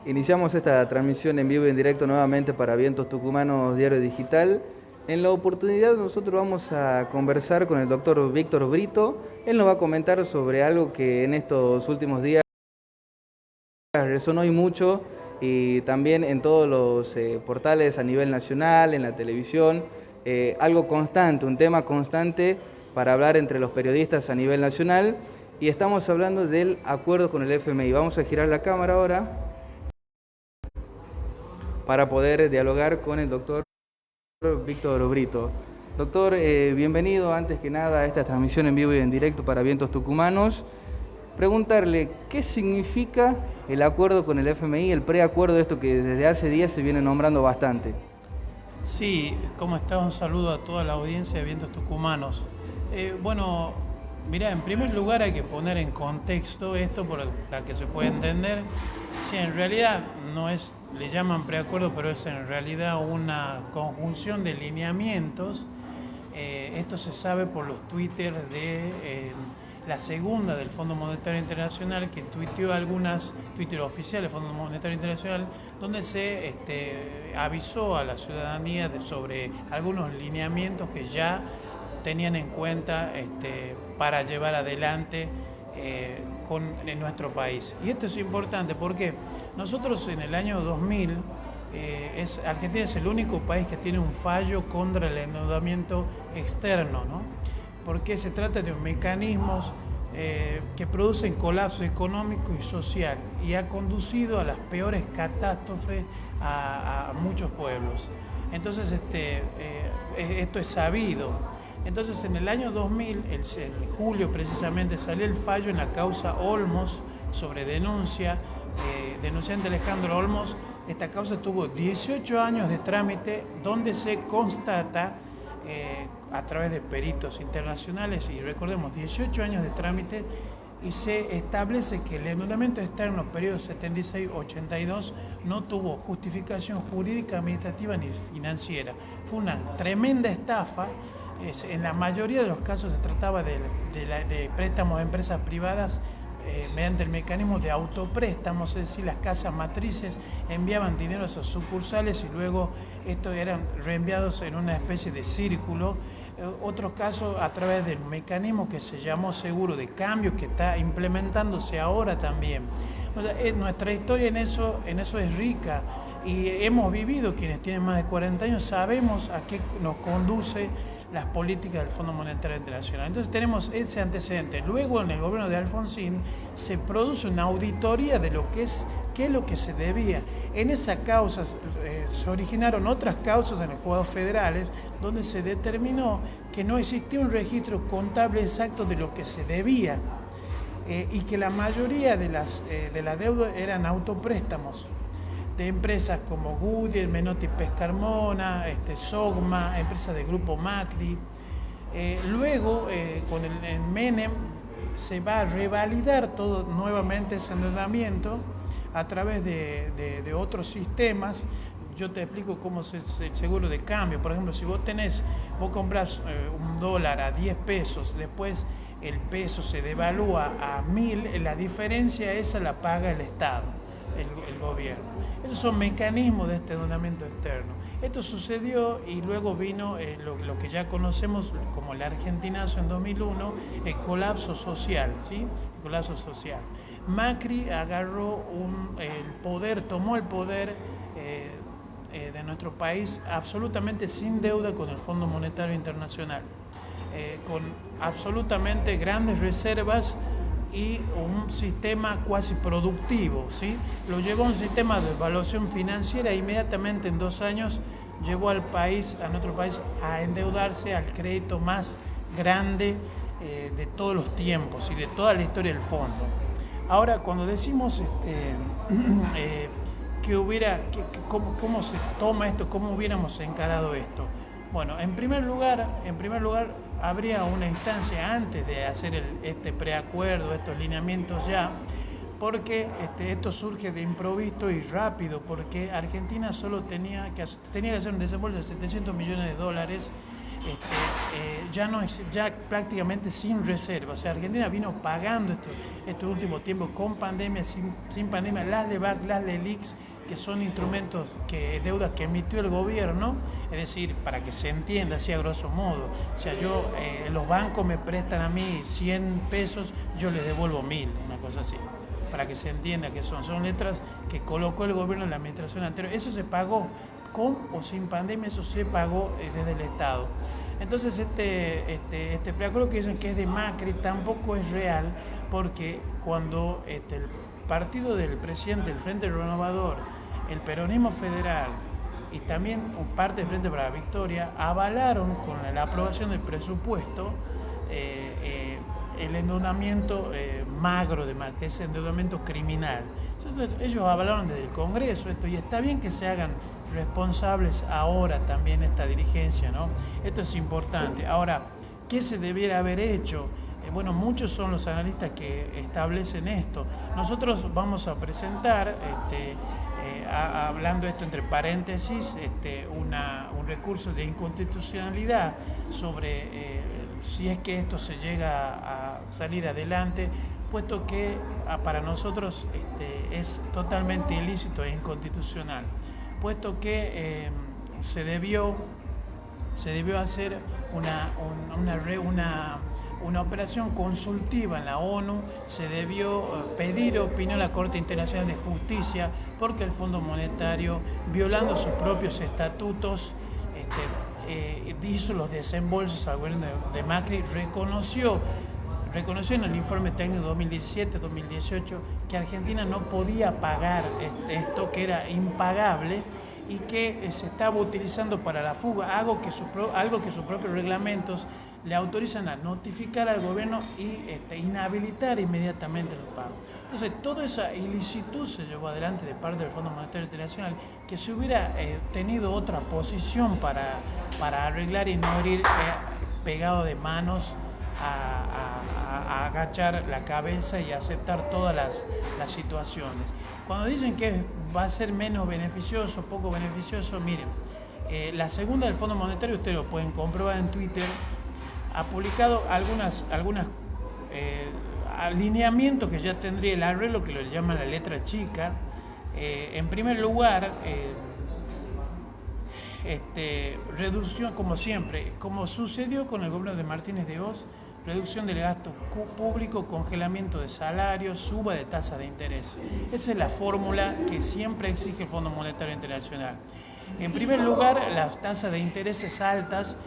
Iniciamos esta transmisión en vivo y en directo nuevamente para Vientos Tucumanos Diario Digital. En la oportunidad nosotros vamos a conversar con el doctor Víctor Brito. Él nos va a comentar sobre algo que en estos últimos días resonó y mucho, y también en todos los portales a nivel nacional, en la televisión, algo constante, un tema constante para hablar entre los periodistas a nivel nacional, y estamos hablando del acuerdo con el FMI. Vamos a girar la cámara ahora para poder dialogar con el doctor Víctor Brito. Doctor, bienvenido antes que nada a esta transmisión en vivo y en directo para Vientos Tucumanos. Preguntarle, ¿qué significa el acuerdo con el FMI, el preacuerdo, esto que desde hace días se viene nombrando bastante? Sí, ¿cómo está? Un saludo a toda la audiencia de Vientos Tucumanos. Bueno, mira, en primer lugar hay que poner en contexto esto para que se pueda entender. Si en realidad no es, le llaman preacuerdo, pero es en realidad una conjunción de lineamientos. Esto se sabe por los Twitter de la segunda del Fondo Monetario Internacional, que tuiteó Twitter oficial del Fondo Monetario Internacional, donde se avisó a la ciudadanía sobre algunos lineamientos que ya tenían en cuenta para llevar adelante en nuestro país. Y esto es importante porque nosotros en el año 2000, Argentina es el único país que tiene un fallo contra el endeudamiento externo, ¿no? Porque se trata de un mecanismo que producen colapso económico y social y ha conducido a las peores catástrofes a muchos pueblos. Entonces, esto es sabido. Entonces, en el año 2000, en julio precisamente, salió el fallo en la causa Olmos sobre denunciante Alejandro Olmos. Esta causa tuvo 18 años de trámite, donde se constata a través de peritos internacionales, y recordemos, 18 años de trámite, y se establece que el endeudamiento externo en los periodos 76-82 no tuvo justificación jurídica, administrativa ni financiera. Fue una tremenda estafa. En la mayoría de los casos se trataba de préstamos de empresas privadas mediante el mecanismo de autopréstamos, es decir, las casas matrices enviaban dinero a sus sucursales y luego estos eran reenviados en una especie de círculo. Otros casos a través del mecanismo que se llamó seguro de cambio, que está implementándose ahora también. O sea, nuestra historia en eso es rica, y hemos vivido, quienes tienen más de 40 años, sabemos a qué nos conduce las políticas del Fondo Monetario Internacional. Entonces tenemos ese antecedente. Luego, en el gobierno de Alfonsín, se produce una auditoría de qué es lo que se debía. En esa causa se originaron otras causas en los juzgados federales, donde se determinó que no existía un registro contable exacto de lo que se debía, y que la mayoría de la deuda eran autopréstamos de empresas como Goodyear, Menotti Pescarmona, Sogma, empresas del grupo Macri. Luego, con el Menem, se va a revalidar todo nuevamente ese endeudamiento a través de otros sistemas. Yo te explico cómo es el seguro de cambio. Por ejemplo, si vos compras un dólar a 10 pesos, después el peso se devalúa a 1000, la diferencia esa la paga el Estado, el gobierno. Esos son mecanismos de este endeudamiento externo. Esto sucedió y luego vino lo que ya conocemos como el argentinazo en 2001, el colapso social, ¿sí? El colapso social. Macri agarró tomó el poder de nuestro país absolutamente sin deuda con el Fondo Monetario Internacional, con absolutamente grandes reservas y un sistema cuasi productivo, ¿sí? Lo llevó a un sistema de evaluación financiera e inmediatamente en 2 años llevó a nuestro país a endeudarse al crédito más grande de todos los tiempos y de toda la historia del fondo. Ahora, cuando decimos cómo se toma esto, cómo hubiéramos encarado esto. Bueno, en primer lugar, habría una instancia antes de hacer este preacuerdo, estos lineamientos ya, porque esto surge de improviso y rápido, porque Argentina solo tenía que hacer un desembolso de $700 millones ya no es, ya prácticamente sin reserva. O sea, Argentina vino pagando estos últimos tiempos con pandemia, sin pandemia, las LEBAC, las LELIQs, que son instrumentos, deudas que emitió el gobierno, es decir, para que se entienda así a grosso modo. O sea, los bancos me prestan a mí 100 pesos, yo les devuelvo 1000, una cosa así, para que se entienda que son letras que colocó el gobierno en la administración anterior. Eso se pagó, con o sin pandemia, eso se pagó desde el Estado. Entonces este preacuerdo que dicen que es de Macri tampoco es real, porque cuando el partido del presidente del Frente Renovador, el peronismo federal y también parte del Frente para la Victoria avalaron con la aprobación del presupuesto el endeudamiento magro de Macri, ese endeudamiento criminal. Entonces, ellos avalaron desde el Congreso esto, y está bien que se hagan responsables ahora también esta dirigencia, ¿no? Esto es importante. Ahora, ¿qué se debiera haber hecho? Bueno, muchos son los analistas que establecen esto. Nosotros vamos a presentar, hablando esto entre paréntesis, un recurso de inconstitucionalidad sobre si es que esto se llega a salir adelante, puesto que para nosotros es totalmente ilícito e inconstitucional, puesto que se debió hacer una operación consultiva en la ONU, se debió pedir opinión a la Corte Internacional de Justicia, porque el Fondo Monetario, violando sus propios estatutos, hizo los desembolsos al gobierno de Macri, reconoció en el informe técnico 2017-2018 que Argentina no podía pagar esto, que era impagable, y que se estaba utilizando para la fuga, algo que sus propios reglamentos le autorizan a notificar al gobierno y inhabilitar inmediatamente los pagos. Entonces, toda esa ilicitud se llevó adelante de parte del Fondo Monetario Internacional, que se hubiera tenido otra posición para arreglar y no ir pegado de manos a agachar la cabeza y aceptar todas las situaciones. Cuando dicen que va a ser menos beneficioso, poco beneficioso, miren, la segunda del Fondo Monetario, ustedes lo pueden comprobar en Twitter, ha publicado algunas alineamientos que ya tendría el arreglo, que lo llaman la letra chica. En primer lugar, reducción, como siempre, como sucedió con el gobierno de Martínez de Oz, reducción del gasto público, congelamiento de salarios, suba de tasas de interés. Esa es la fórmula que siempre exige el Fondo Monetario Internacional. En primer lugar, las tasas de intereses altas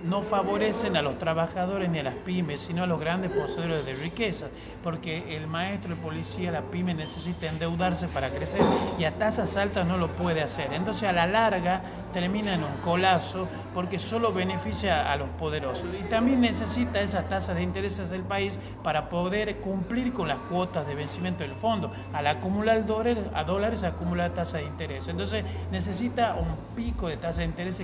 no favorecen a los trabajadores ni a las pymes, sino a los grandes poseedores de riquezas, porque el maestro, el policía, la pyme necesita endeudarse para crecer, y a tasas altas no lo puede hacer. Entonces, a la larga termina en un colapso, porque solo beneficia a los poderosos, y también necesita esas tasas de intereses del país para poder cumplir con las cuotas de vencimiento del fondo. Al acumular dólares acumula tasas de interés. Entonces necesita un pico de tasa de interés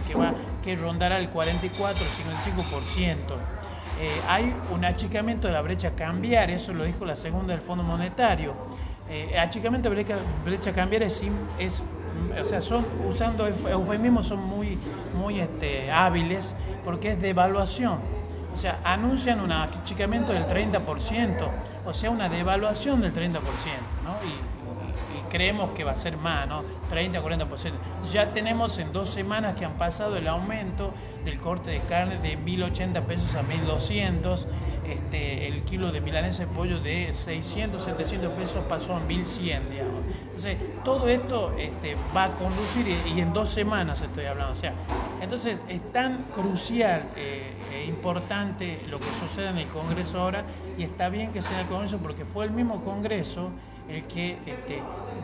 que rondará el 44 o 55%. Hay un achicamiento de la brecha cambiaria, eso lo dijo la segunda del Fondo Monetario. Achicamiento de brecha cambiaria o sea, son, usando eufemismos, son muy hábiles, porque es devaluación. O sea, anuncian un achicamiento del 30%, o sea, una devaluación del 30%, ¿no? Y creemos que va a ser más, ¿no? 30-40%. Ya tenemos en 2 semanas que han pasado el aumento del corte de carne de 1.080 pesos a 1.200, el kilo de milanesa de pollo de 600-700 pesos pasó a 1.100, digamos. Entonces, todo esto va a conducir, y en 2 semanas estoy hablando. O sea, entonces es tan crucial e importante lo que sucede en el Congreso ahora, y está bien que sea en el Congreso, porque fue el mismo Congreso el que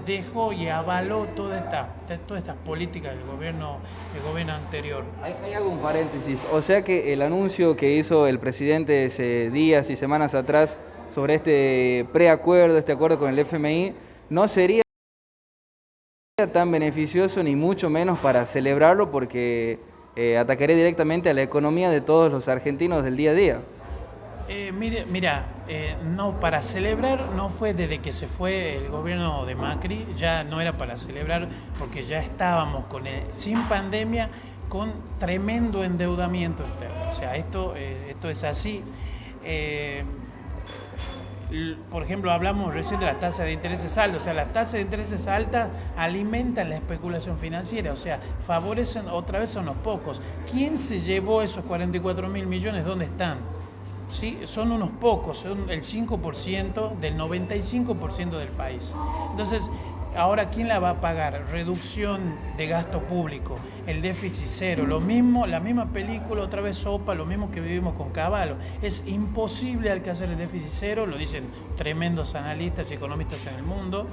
dejó y avaló todas estas políticas del gobierno anterior. Hay algún paréntesis, o sea que el anuncio que hizo el presidente hace días y semanas atrás sobre este preacuerdo, este acuerdo con el FMI, no sería tan beneficioso, ni mucho menos para celebrarlo, porque atacaría directamente a la economía de todos los argentinos del día a día. No, para celebrar no fue desde que se fue el gobierno de Macri, ya no era para celebrar, porque ya estábamos sin pandemia, con tremendo endeudamiento externo. O sea, esto es así. Por ejemplo, hablamos recién de las tasas de intereses altas, o sea, las tasas de intereses altas alimentan la especulación financiera, o sea, favorecen otra vez a unos pocos. ¿Quién se llevó esos 44.000 millones? ¿Dónde están? ¿Sí? Son unos pocos, son el 5% del 95% del país. Entonces, ahora, ¿quién la va a pagar? Reducción de gasto público, el déficit cero, lo mismo, la misma película, otra vez sopa, lo mismo que vivimos con Caballo. Es imposible alcanzar el déficit cero, lo dicen tremendos analistas y economistas en el mundo,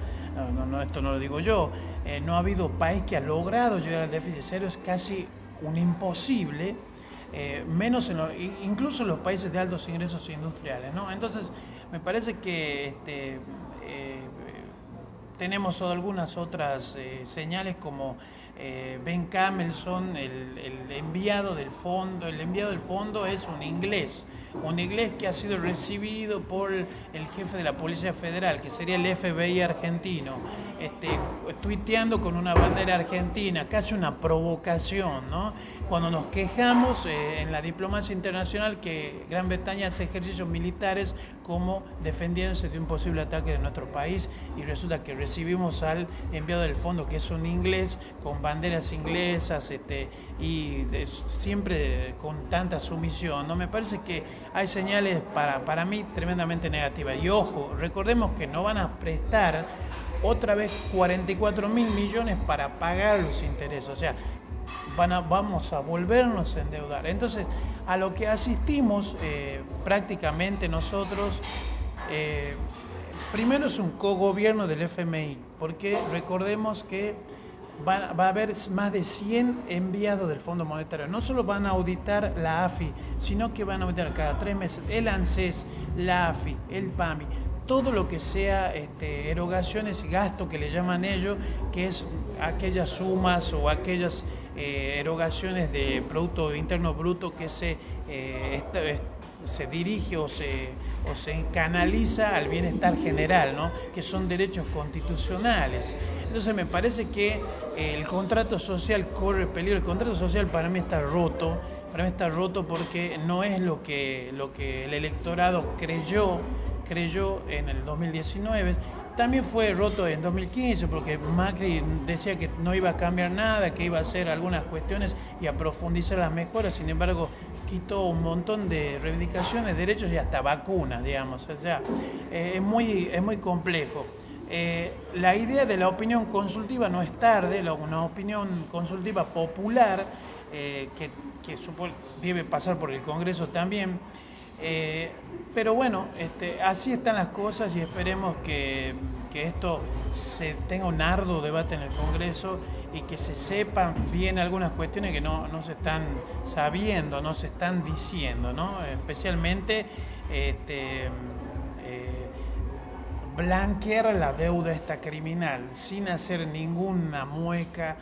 esto no lo digo yo. No ha habido país que ha logrado llegar al déficit cero, es casi un imposible. Menos incluso en los países de altos ingresos industriales, ¿no? Entonces, me parece que tenemos algunas otras señales como Ben Camelson, el enviado del fondo. El enviado del fondo es un inglés que ha sido recibido por el jefe de la Policía Federal, que sería el FBI argentino, tuiteando con una bandera argentina, casi una provocación, ¿no? Cuando nos quejamos en la diplomacia internacional que Gran Bretaña hace ejercicios militares como defendiéndose de un posible ataque de nuestro país, y resulta que recibimos al enviado del fondo, que es un inglés con banderas inglesas, siempre con tanta sumisión, ¿no? Me parece que hay señales para mí tremendamente negativas. Y ojo, recordemos que no van a prestar otra vez 44.000 millones para pagar los intereses, o sea, vamos a volvernos a endeudar. Entonces, a lo que asistimos prácticamente nosotros, primero es un cogobierno del FMI, porque recordemos que va a haber más de 100 enviados del Fondo Monetario. No solo van a auditar la AFI, sino que van a auditar cada 3 meses el ANSES, la AFI, el PAMI, todo lo que sea erogaciones y gasto que le llaman ellos, que es aquellas sumas o aquellas erogaciones de Producto Interno Bruto que se dirige o se canaliza al bienestar general, ¿no? Que son derechos constitucionales. Entonces me parece que el contrato social corre peligro. El contrato social para mí está roto. Para mí está roto porque no es lo que el electorado creyó en el 2019. También fue roto en 2015 porque Macri decía que no iba a cambiar nada, que iba a hacer algunas cuestiones y a profundizar las mejoras. Sin embargo, quitó un montón de reivindicaciones, derechos y hasta vacunas, digamos. O sea, es muy complejo. La idea de la opinión consultiva no es tarde, una opinión consultiva popular que debe pasar por el Congreso también. Pero bueno, así están las cosas y esperemos que esto tenga un arduo debate en el Congreso y que se sepan bien algunas cuestiones que no se están sabiendo, no se están diciendo, ¿no? Especialmente blanquear la deuda esta criminal sin hacer ninguna mueca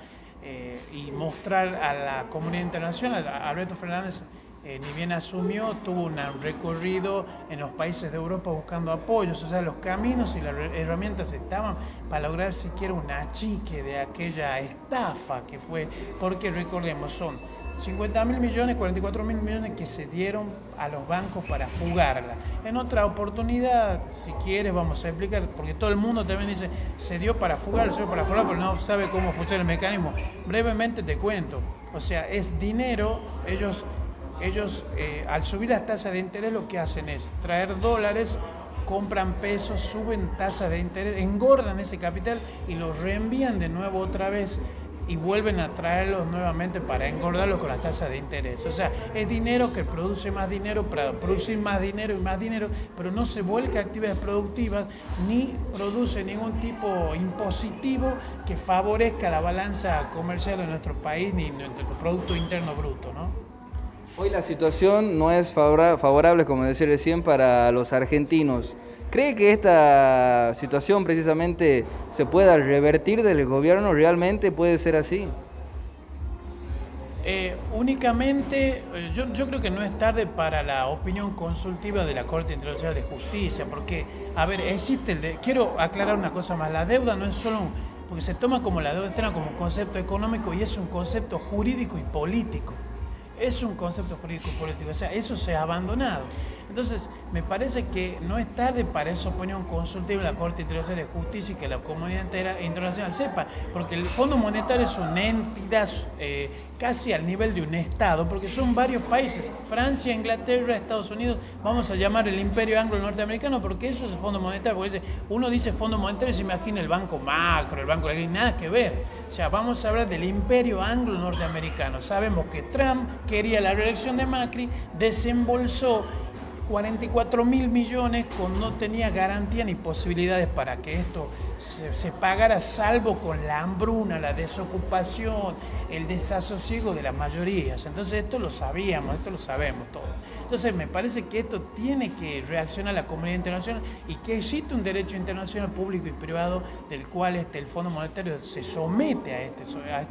y mostrar a la comunidad internacional. Alberto Fernández, ni bien asumió, tuvo un recorrido en los países de Europa buscando apoyos, o sea, los caminos y las herramientas estaban para lograr siquiera un achique de aquella estafa que fue, porque recordemos, son 50.000 millones, 44.000 millones que se dieron a los bancos para fugarla. En otra oportunidad, si quieres, vamos a explicar, porque todo el mundo también dice, se dio para fugar, pero no sabe cómo funciona el mecanismo. Brevemente te cuento, o sea, es dinero, ellos al subir las tasas de interés lo que hacen es traer dólares, compran pesos, suben tasas de interés, engordan ese capital y los reenvían de nuevo otra vez y vuelven a traerlos nuevamente para engordarlos con las tasas de interés. O sea, es dinero que produce más dinero para producir más dinero y más dinero, pero no se vuelca a actividades productivas ni produce ningún tipo impositivo que favorezca la balanza comercial de nuestro país ni nuestro Producto Interno Bruto, ¿no? Hoy la situación no es favorable, como decía recién, para los argentinos. ¿Cree que esta situación precisamente se pueda revertir desde el gobierno? ¿Realmente puede ser así? Únicamente, yo creo que no es tarde para la opinión consultiva de la Corte Internacional de Justicia, porque, a ver, quiero aclarar una cosa más, la deuda no es solo porque se toma como la deuda externa como concepto económico y es un concepto jurídico y político. Es un concepto jurídico y político, o sea, eso se ha abandonado. Entonces, me parece que no es tarde para esa opinión consultiva en la Corte Internacional de Justicia y que la comunidad entera internacional sepa, porque el Fondo Monetario es una entidad casi al nivel de un Estado, porque son varios países, Francia, Inglaterra, Estados Unidos, vamos a llamar el imperio anglo-norteamericano, porque eso es el Fondo Monetario, porque uno dice Fondo Monetario y se imagina el Banco Macro, el Banco de nada que ver. O sea, vamos a hablar del imperio anglo-norteamericano. Sabemos que Trump quería la reelección de Macri, desembolsó 44.000 millones no tenía garantía ni posibilidades para que esto se pagara, salvo con la hambruna, la desocupación, el desasosiego de las mayorías. Entonces esto lo sabíamos, esto lo sabemos todos. Entonces me parece que esto tiene que reaccionar la comunidad internacional y que existe un derecho internacional público y privado del cual el Fondo Monetario se somete a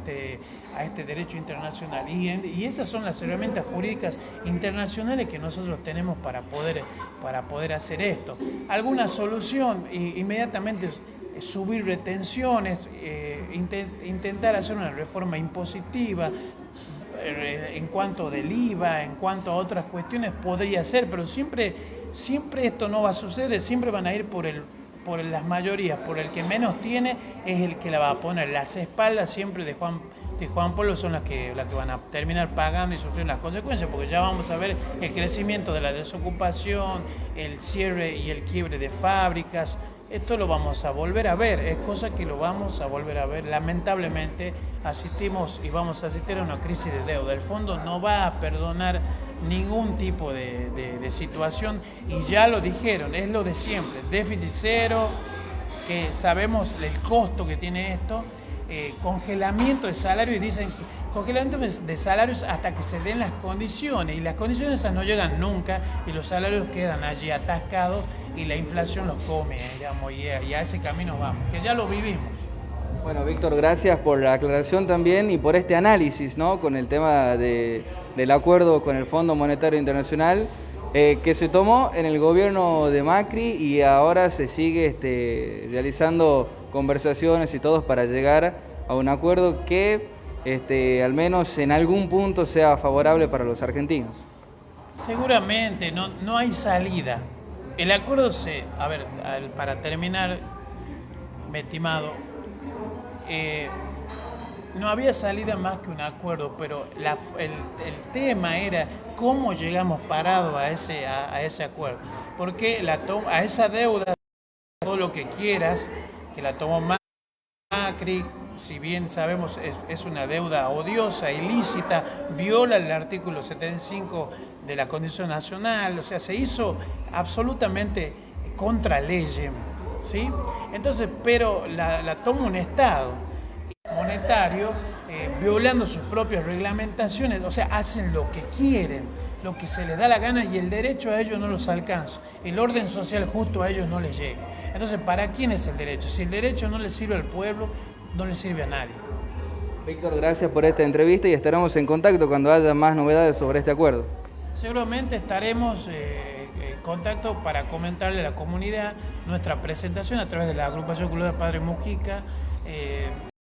este derecho internacional. Y esas son las herramientas jurídicas internacionales que nosotros tenemos para poder hacer esto. Alguna solución, inmediatamente subir retenciones, intentar hacer una reforma impositiva en cuanto del IVA, en cuanto a otras cuestiones podría ser, pero siempre esto no va a suceder, siempre van a ir por las mayorías, por el que menos tiene es el que la va a poner. Las espaldas siempre de Juan Pablo son las que van a terminar pagando y sufriendo las consecuencias, porque ya vamos a ver el crecimiento de la desocupación, el cierre y el quiebre de fábricas. Esto lo vamos a volver a ver, es cosa que lo vamos a volver a ver. Lamentablemente asistimos y vamos a asistir a una crisis de deuda. El fondo no va a perdonar ningún tipo de situación y ya lo dijeron, es lo de siempre, déficit cero, que sabemos el costo que tiene esto, congelamiento de salario y dicen congelamiento de salarios hasta que se den las condiciones y las condiciones esas no llegan nunca y los salarios quedan allí atascados y la inflación los come, digamos, y a ese camino vamos, que ya lo vivimos. Bueno, Víctor, gracias por la aclaración también y por este análisis, ¿no?, con el tema del acuerdo con el Fondo Monetario Internacional que se tomó en el gobierno de Macri y ahora se sigue realizando conversaciones y todos para llegar a un acuerdo que al menos en algún punto sea favorable para los argentinos. Seguramente, no hay salida. El acuerdo para terminar, mi estimado, no había salida más que un acuerdo, pero el tema era cómo llegamos parados a ese acuerdo. Porque a esa deuda, todo lo que quieras, que la tomó Macri, si bien sabemos es una deuda odiosa, ilícita, viola el artículo 75 de la Constitución Nacional, o sea, se hizo absolutamente contra ley, ¿sí? Entonces, pero la toma un Estado monetario, violando sus propias reglamentaciones, o sea, hacen lo que quieren, lo que se les da la gana y el derecho a ellos no los alcanza, el orden social justo a ellos no les llega. Entonces, ¿para quién es el derecho? Si el derecho no le sirve al pueblo, no le sirve a nadie. Víctor, gracias por esta entrevista y estaremos en contacto cuando haya más novedades sobre este acuerdo. Seguramente estaremos en contacto para comentarle a la comunidad nuestra presentación a través de la agrupación cultural Padre Mujica.